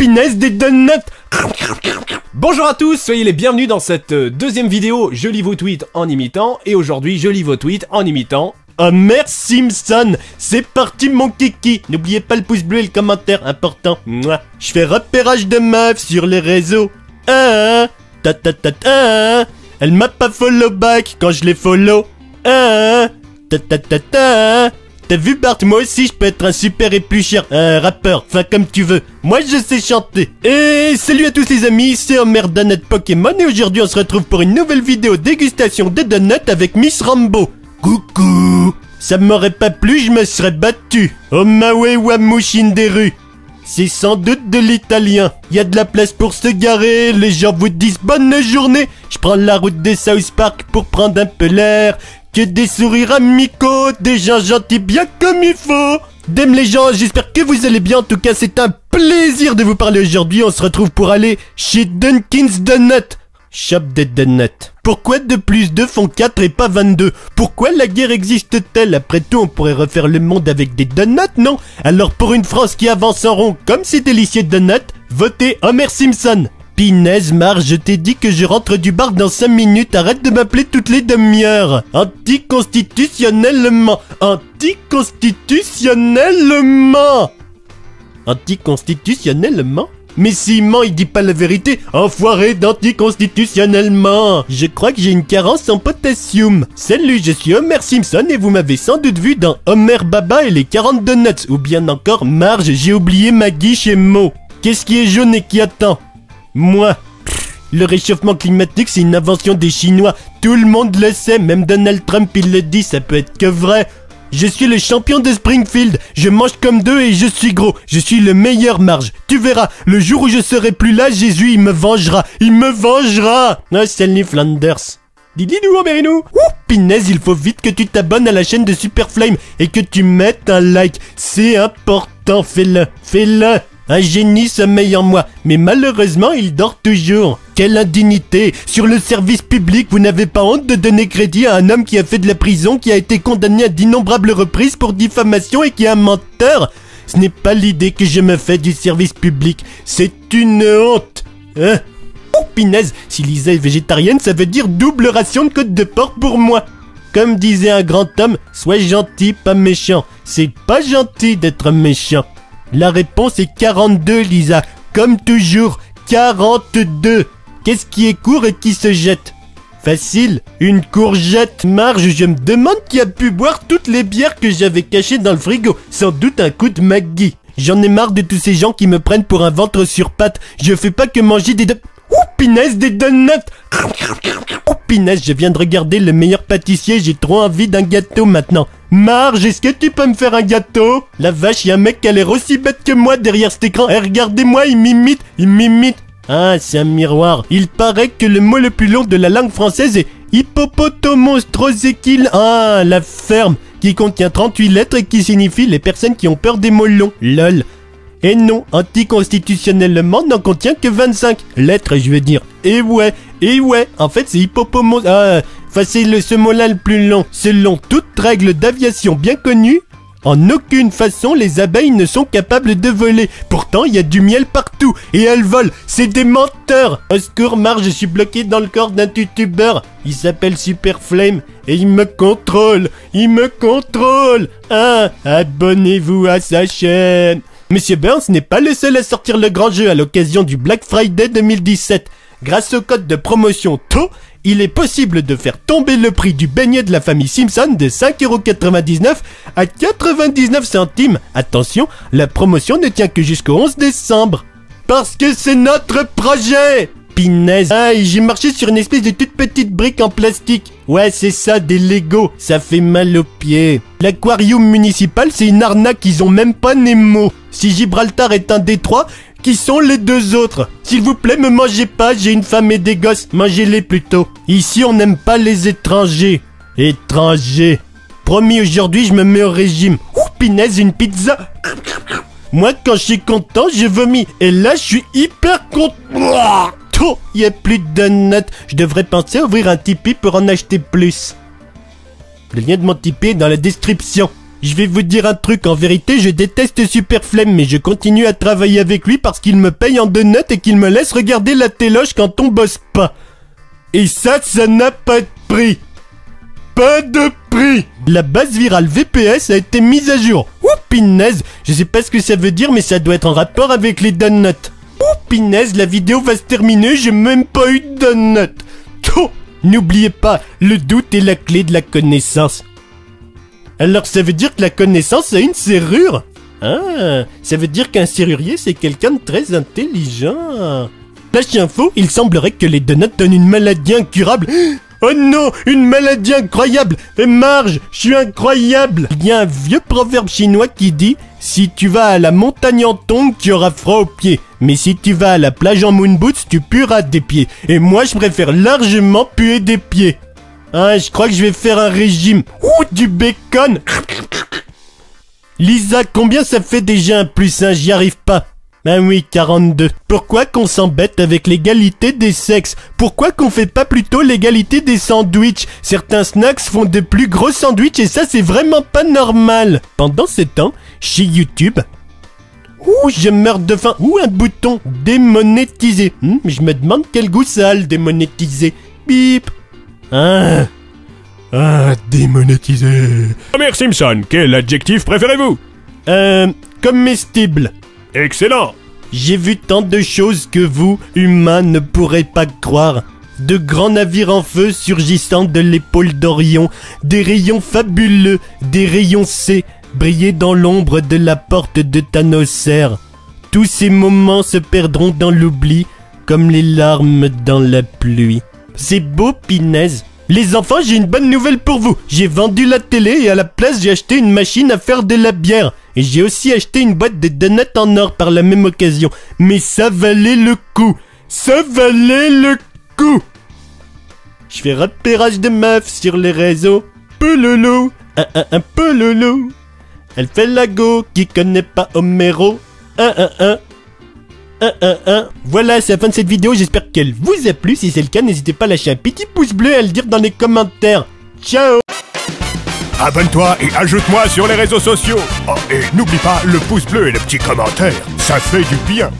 Pinaise des donuts. Bonjour à tous, soyez les bienvenus dans cette deuxième vidéo. Je lis vos tweets en imitant, et aujourd'hui je lis vos tweets en imitant Homer Simpson. C'est parti mon kiki. N'oubliez pas le pouce bleu et le commentaire, important. Mouah. Je fais repérage de meufs sur les réseaux. Ta ta ta ta. Elle m'a pas follow back quand je les follow. Ta ta ta ta. T'as vu Bart, moi aussi je peux être un super éplucheur, un rappeur, enfin comme tu veux. Moi je sais chanter. Et salut à tous les amis, c'est Homer Donut Pokémon et aujourd'hui on se retrouve pour une nouvelle vidéo dégustation de donuts avec Miss Rambo. Coucou. Ça m'aurait pas plu, je me serais battu. Omawe Wamushin des rues. C'est sans doute de l'italien. Y a de la place pour se garer, les gens vous disent bonne journée. Je prends la route de South Park pour prendre un peu l'air. Que des sourires amicaux, des gens gentils bien comme il faut. D'aime les gens, j'espère que vous allez bien. En tout cas, c'est un plaisir de vous parler aujourd'hui. On se retrouve pour aller chez Dunkin's Donuts. Shop des donuts. Pourquoi 2 plus 2 font 4 et pas 22? Pourquoi la guerre existe-t-elle? Après tout, on pourrait refaire le monde avec des donuts, non? Alors pour une France qui avance en rond comme ces délicieux donuts, votez Homer Simpson. Pinaise, Marge, je t'ai dit que je rentre du bar dans 5 minutes, arrête de m'appeler toutes les demi-heures. Anticonstitutionnellement. Anticonstitutionnellement. Anticonstitutionnellement? Mais s'il ment, il dit pas la vérité. Enfoiré d'anticonstitutionnellement. Je crois que j'ai une carence en potassium. Salut, je suis Homer Simpson et vous m'avez sans doute vu dans Homer Baba et les 40 donuts. Ou bien encore Marge, j'ai oublié Maggie chez Mo. Qu'est-ce qui est jaune et qui attend? Moi. Le réchauffement climatique, c'est une invention des Chinois. Tout le monde le sait, même Donald Trump il le dit, ça peut être que vrai. Je suis le champion de Springfield, je mange comme deux et je suis gros. Je suis le meilleur, Marge. Tu verras, le jour où je serai plus là, Jésus il me vengera. Il me vengera. Ah, Stanley Flanders. Dididou, Homerinou. Pinaise, il faut vite que tu t'abonnes à la chaîne de Super Flame et que tu mettes un like. C'est important, fais-le, fais-le. Un génie sommeille en moi, mais malheureusement il dort toujours. Quelle indignité! Sur le service public, vous n'avez pas honte de donner crédit à un homme qui a fait de la prison, qui a été condamné à d'innombrables reprises pour diffamation et qui est un menteur? Ce n'est pas l'idée que je me fais du service public, c'est une honte. Hein? Oh, Pinaise, si Lisa est végétarienne, ça veut dire double ration de côte de porc pour moi. Comme disait un grand homme, sois gentil, pas méchant. C'est pas gentil d'être méchant. La réponse est 42, Lisa. Comme toujours, 42. Qu'est-ce qui est court et qui se jette? Facile, une courgette. Marge, je me demande qui a pu boire toutes les bières que j'avais cachées dans le frigo. Sans doute un coup de Maggie. J'en ai marre de tous ces gens qui me prennent pour un ventre sur pattes. Je fais pas que manger des Pinaise, des donuts. Pinaise, je viens de regarder Le Meilleur Pâtissier, j'ai trop envie d'un gâteau maintenant. Marge, est-ce que tu peux me faire un gâteau? La vache, y'a un mec qui a l'air aussi bête que moi derrière cet écran. Eh, regardez-moi, il m'imite. Ah, c'est un miroir. Il paraît que le mot le plus long de la langue française est hippopotomonstroséquil. Ah, la ferme, qui contient 38 lettres et qui signifie les personnes qui ont peur des mots longs. Lol. Et non, anticonstitutionnellement n'en contient que 25 lettres, je veux dire. Et ouais, en fait c'est hippopomos... Ah, enfin c'est ce mot-là le plus long. Selon toute règle d'aviation bien connue, en aucune façon les abeilles ne sont capables de voler. Pourtant il y a du miel partout, et elles volent, c'est des menteurs. Au secours, Marge, je suis bloqué dans le corps d'un tutubeur. Il s'appelle Super Flame, et il me contrôle. Ah, abonnez-vous à sa chaîne. Monsieur Burns n'est pas le seul à sortir le grand jeu à l'occasion du Black Friday 2017. Grâce au code de promotion TO, il est possible de faire tomber le prix du beignet de la famille Simpson de 5,99 € à 99 centimes. Attention, la promotion ne tient que jusqu'au 11 décembre. Parce que c'est notre projet! Pinaise. Ah, j'ai marché sur une espèce de toute petite brique en plastique. Ouais, c'est ça, des Lego. Ça fait mal aux pieds. L'aquarium municipal, c'est une arnaque. Ils ont même pas Nemo. Si Gibraltar est un détroit, qui sont les deux autres? S'il vous plaît, me mangez pas, j'ai une femme et des gosses. Mangez-les plutôt. Ici, on n'aime pas les étrangers. Étrangers. Promis, aujourd'hui, je me mets au régime. Pinaise, une pizza. Moi, quand je suis content, je vomis. Et là, je suis hyper content. Il n'y a plus de donuts. Je devrais penser à ouvrir un Tipeee pour en acheter plus. Le lien de mon Tipeee est dans la description. Je vais vous dire un truc, en vérité, je déteste Superflemme, mais je continue à travailler avec lui parce qu'il me paye en donuts et qu'il me laisse regarder la téloche quand on bosse pas. Et ça n'a pas de prix. Pas de prix. La base virale VPS a été mise à jour. Ouh, pinaise. Je sais pas ce que ça veut dire, mais ça doit être en rapport avec les donuts. Ouh, pinaise, la vidéo va se terminer, j'ai même pas eu de donuts. Oh, n'oubliez pas, le doute est la clé de la connaissance. Alors ça veut dire que la connaissance a une serrure? Ah, ça veut dire qu'un serrurier c'est quelqu'un de très intelligent. Flash info, il semblerait que les donuts donnent une maladie incurable. Oh non, une maladie incroyable. Et Marge, je suis incroyable. Il y a un vieux proverbe chinois qui dit: si tu vas à la montagne en tongs, tu auras froid aux pieds. Mais si tu vas à la plage en moon boots, tu pueras des pieds. Et moi, je préfère largement puer des pieds. Ah, je crois que je vais faire un régime. Ouh, du bacon. Lisa, combien ça fait déjà 1 + 1? J'y arrive pas. Ah oui, 42. Pourquoi qu'on s'embête avec l'égalité des sexes? Pourquoi qu'on fait pas plutôt l'égalité des sandwichs? Certains snacks font de plus gros sandwichs et ça c'est vraiment pas normal. Pendant ce temps, chez YouTube... Ouh, je meurs de faim. Ouh, un bouton démonétisé. Je me demande quel goût ça a le démonétisé. Bip. Démonétisé. Homer Simpson, quel adjectif préférez-vous? Comestible. Excellent. J'ai vu tant de choses que vous, humains, ne pourrez pas croire. De grands navires en feu surgissant de l'épaule d'Orion, des rayons fabuleux, des rayons C, briller dans l'ombre de la porte de Thanosser. Tous ces moments se perdront dans l'oubli, comme les larmes dans la pluie. C'est beau, Pinaise. Les enfants, j'ai une bonne nouvelle pour vous. J'ai vendu la télé et à la place, j'ai acheté une machine à faire de la bière. Et j'ai aussi acheté une boîte de donuts en or par la même occasion. Mais ça valait le coup. Ça valait le coup. Je fais repérage de meufs sur les réseaux. Pouloulou, un pouloulou. Elle fait la go qui connaît pas Homero. Voilà, c'est la fin de cette vidéo, j'espère qu'elle vous a plu. Si c'est le cas, n'hésitez pas à lâcher un petit pouce bleu et à le dire dans les commentaires. Ciao. Abonne-toi et ajoute-moi sur les réseaux sociaux. Oh, et n'oublie pas le pouce bleu et le petit commentaire, ça fait du bien.